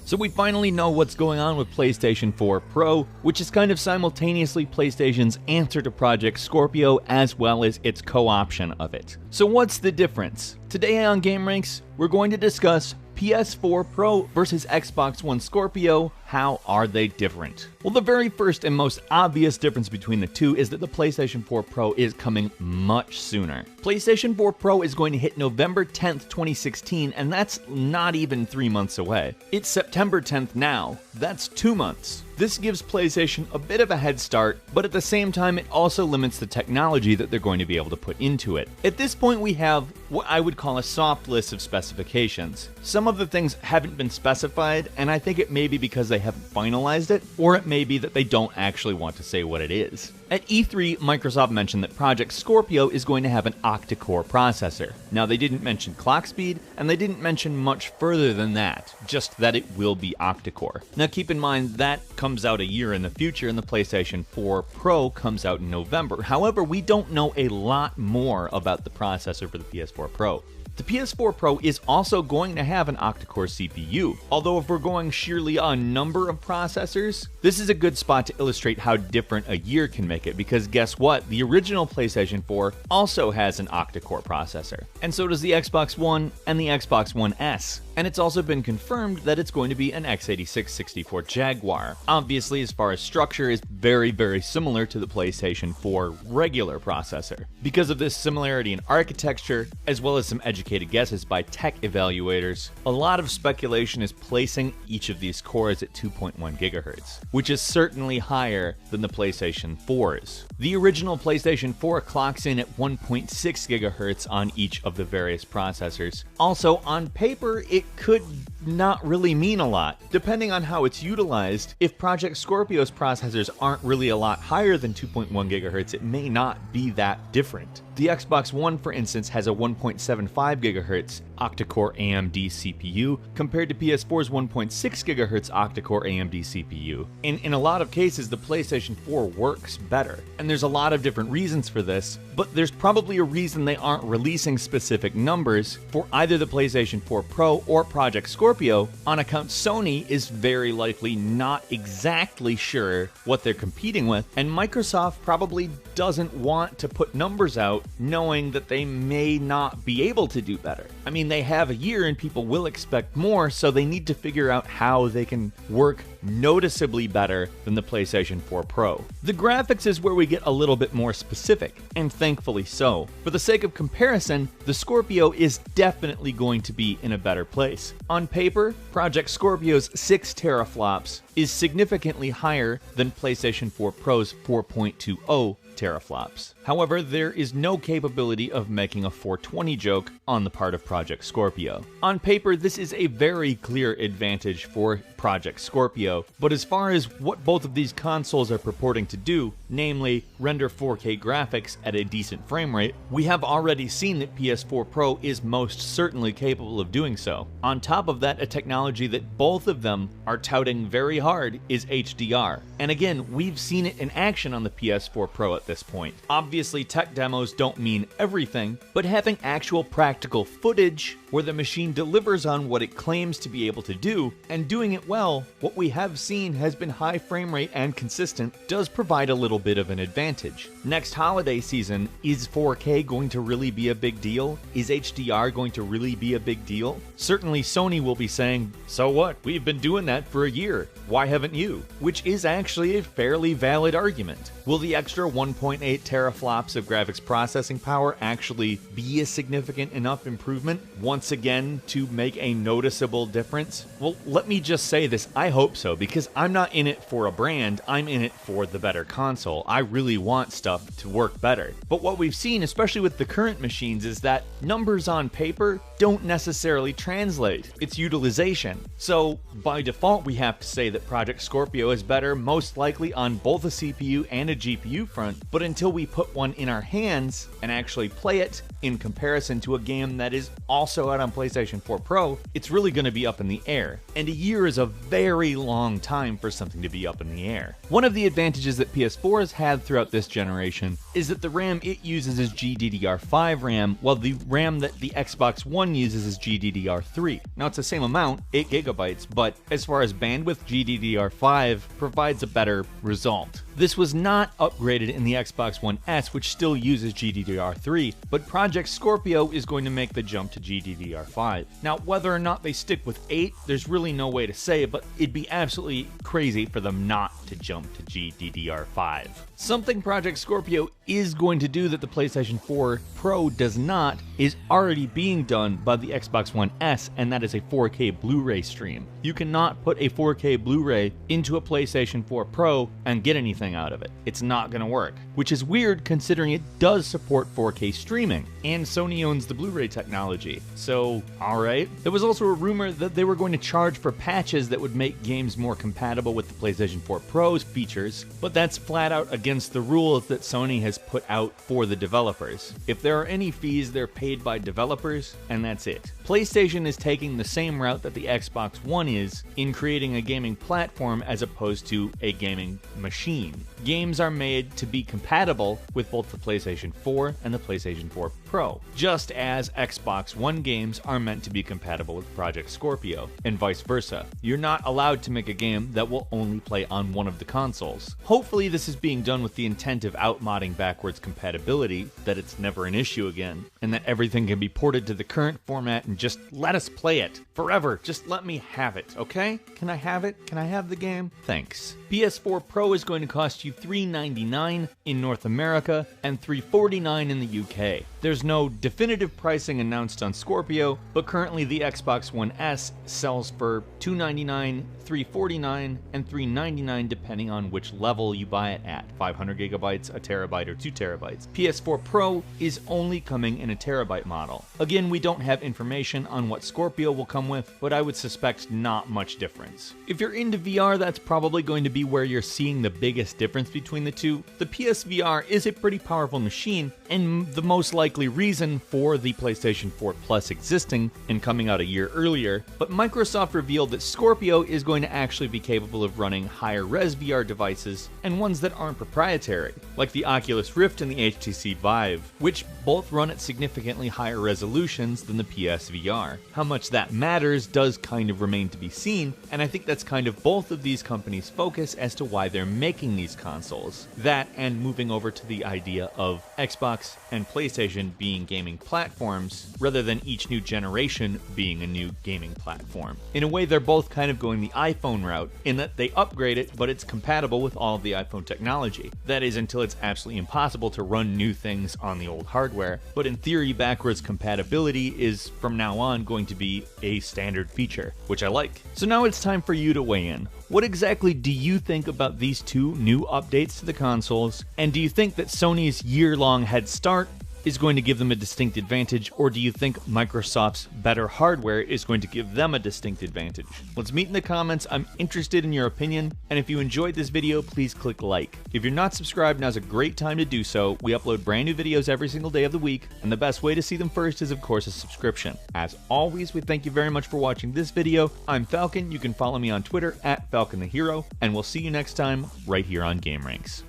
So we finally know what's going on with PlayStation 4 Pro, which is kind of simultaneously PlayStation's answer to Project Scorpio as well as its co-option of it. So what's the difference? Today on Game Ranks, we're going to discuss PS4 Pro versus Xbox One Scorpio. How are they different? Well, the very first and most obvious difference between the two is that the PlayStation 4 Pro is coming much sooner. PlayStation 4 Pro is going to hit November 10th, 2016, and that's not even 3 months away. It's September 10th now. That's 2 months. This gives PlayStation a bit of a head start, but at the same time it also limits the technology that they're going to be able to put into it. At this point we have what I would call a soft list of specifications. Some of the things haven't been specified, and I think it may be because they haven't finalized it, or it may be that they don't actually want to say what it is. At E3, Microsoft mentioned that Project Scorpio is going to have an octa-core processor. Now, they didn't mention clock speed, and they didn't mention much further than that, just that it will be octa-core. Now, keep in mind that comes out a year in the future, and the PlayStation 4 Pro comes out in November. However, we don't know a lot more about the processor for the PS4 Pro. The PS4 Pro is also going to have an octa-core CPU, although if we're going sheerly on number of processors, this is a good spot to illustrate how different a year can make it, because guess what? The original PlayStation 4 also has an octa-core processor, and so does the Xbox One and the Xbox One S. And it's also been confirmed that it's going to be an x86-64 Jaguar. Obviously, as far as structure, is very, very similar to the PlayStation 4 regular processor. Because of this similarity in architecture, as well as some educated guesses by tech evaluators, a lot of speculation is placing each of these cores at 2.1 GHz, which is certainly higher than the PlayStation 4's. The original PlayStation 4 clocks in at 1.6 GHz on each of the various processors. Also, on paper, it could not really mean a lot. Depending on how it's utilized, if Project Scorpio's processors aren't really a lot higher than 2.1 GHz, it may not be that different. The Xbox One, for instance, has a 1.75 GHz octa-core AMD CPU compared to PS4's 1.6 GHz octa-core AMD CPU. In a lot of cases, the PlayStation 4 works better. And there's a lot of different reasons for this, but there's probably a reason they aren't releasing specific numbers for either the PlayStation 4 Pro or Project Scorpio, on account Sony is very likely not exactly sure what they're competing with, and Microsoft probably doesn't want to put numbers out knowing that they may not be able to do better. I mean, they have a year and people will expect more, so they need to figure out how they can work noticeably better than the PlayStation 4 Pro. The graphics is where we get a little bit more specific, and thankfully so. For the sake of comparison, the Scorpio is definitely going to be in a better place. On paper, Project Scorpio's 6 teraflops is significantly higher than PlayStation 4 Pro's 4.20 teraflops. However, there is no capability of making a 420 joke on the part of Project Scorpio. On paper, this is a very clear advantage for Project Scorpio, but as far as what both of these consoles are purporting to do, namely render 4K graphics at a decent frame rate, we have already seen that PS4 Pro is most certainly capable of doing so. On top of that, a technology that both of them are touting very hard is HDR. And again, we've seen it in action on the PS4 Pro at this point. Obviously, tech demos don't mean everything, but having actual practical footage where the machine delivers on what it claims to be able to do, and doing it well, what we have seen has been high frame rate and consistent, does provide a little bit of an advantage. Next holiday season, is 4K going to really be a big deal? Is HDR going to really be a big deal? Certainly Sony will be saying, so what? We've been doing that for a year. Why haven't you? Which is actually a fairly valid argument. Will the extra 1.8 teraflops of graphics processing power actually be a significant enough improvement once again to make a noticeable difference? Well, let me just say this, I hope so, because I'm not in it for a brand, I'm in it for the better console. I really want stuff to work better. But what we've seen, especially with the current machines, is that numbers on paper don't necessarily translate. It's utilization. So by default, we have to say that Project Scorpio is better, most likely on both a CPU and a GPU front, but until we put one in our hands and actually play it, in comparison to a game that is also out on PlayStation 4 Pro, it's really going to be up in the air. And a year is a very long time for something to be up in the air. One of the advantages that PS4 has had throughout this generation is that the RAM it uses is GDDR5 RAM, while the RAM that the Xbox One uses is GDDR3. Now it's the same amount, 8 gigabytes, but as far as bandwidth, GDDR5 provides a better result. This was not upgraded in the Xbox One S, which still uses GDDR3, but Project Scorpio is going to make the jump to GDDR5. Now, whether or not they stick with 8, there's really no way to say, but it'd be absolutely crazy for them not to jump to GDDR5. Something Project Scorpio is going to do that the PlayStation 4 Pro does not is already being done by the Xbox One S, and that is a 4K Blu-ray stream. You cannot put a 4K Blu-ray into a PlayStation 4 Pro and get anything out of it. It's not going to work, which is weird considering it does support 4K streaming, and Sony owns the Blu-ray technology. So, alright. There was also a rumor that they were going to charge for patches that would make games more compatible with the PlayStation 4 Pro's features, but that's flat out against the rules that Sony has put out for the developers. If there are any fees, they're paid by developers, and that's it. PlayStation is taking the same route that the Xbox One is in creating a gaming platform as opposed to a gaming machine. Games are made to be compatible with both the PlayStation 4 and the PlayStation 4 Pro, just as Xbox One games are meant to be compatible with Project Scorpio, and vice versa. You're not allowed to make a game that will only play on one of the consoles. Hopefully this is being done with the intent of outmodding backwards compatibility, that it's never an issue again, and that everything can be ported to the current format and just let us play it forever. Just let me have it, okay? Can I have it? Can I have the game? Thanks. PS4 Pro is going to cost you $399 in North America and $349 in the UK. There's no definitive pricing announced on Scorpio, but currently the Xbox One S sells for $299, $349, and $399 depending on which level you buy it at, 500 gigabytes, a terabyte, or 2 terabytes. PS4 Pro is only coming in a terabyte model. Again, we don't have information on what Scorpio will come with, but I would suspect not much difference. If you're into VR, that's probably going to be where you're seeing the biggest difference between the two. The PSVR is a pretty powerful machine, and the most likely reason for the PlayStation 4 Plus existing and coming out a year earlier, but Microsoft revealed that Scorpio is going to actually be capable of running higher res VR devices and ones that aren't proprietary, like the Oculus Rift and the HTC Vive, which both run at significantly higher resolutions than the PSVR. How much that matters does kind of remain to be seen, and I think that's kind of both of these companies' focus as to why they're making these consoles. That and moving over to the idea of Xbox and PlayStation being gaming platforms, rather than each new generation being a new gaming platform. In a way, they're both kind of going the iPhone route, in that they upgrade it, but it's compatible with all of the iPhone technology. That is, until it's absolutely impossible to run new things on the old hardware, but in theory, backwards compatibility is, from now on, going to be a standard feature, which I like. So now it's time for you to weigh in. What exactly do you think about these two new updates to the consoles, and do you think that Sony's year-long head start is going to give them a distinct advantage, or do you think Microsoft's better hardware is going to give them a distinct advantage? Let's meet in the comments. I'm interested in your opinion, and if you enjoyed this video, please click like. If you're not subscribed, now's a great time to do so. We upload brand new videos every single day of the week, and the best way to see them first is, of course, a subscription. As always, we thank you very much for watching this video. I'm Falcon. You can follow me on Twitter @FalconTheHero, and we'll see you next time right here on Game Ranks.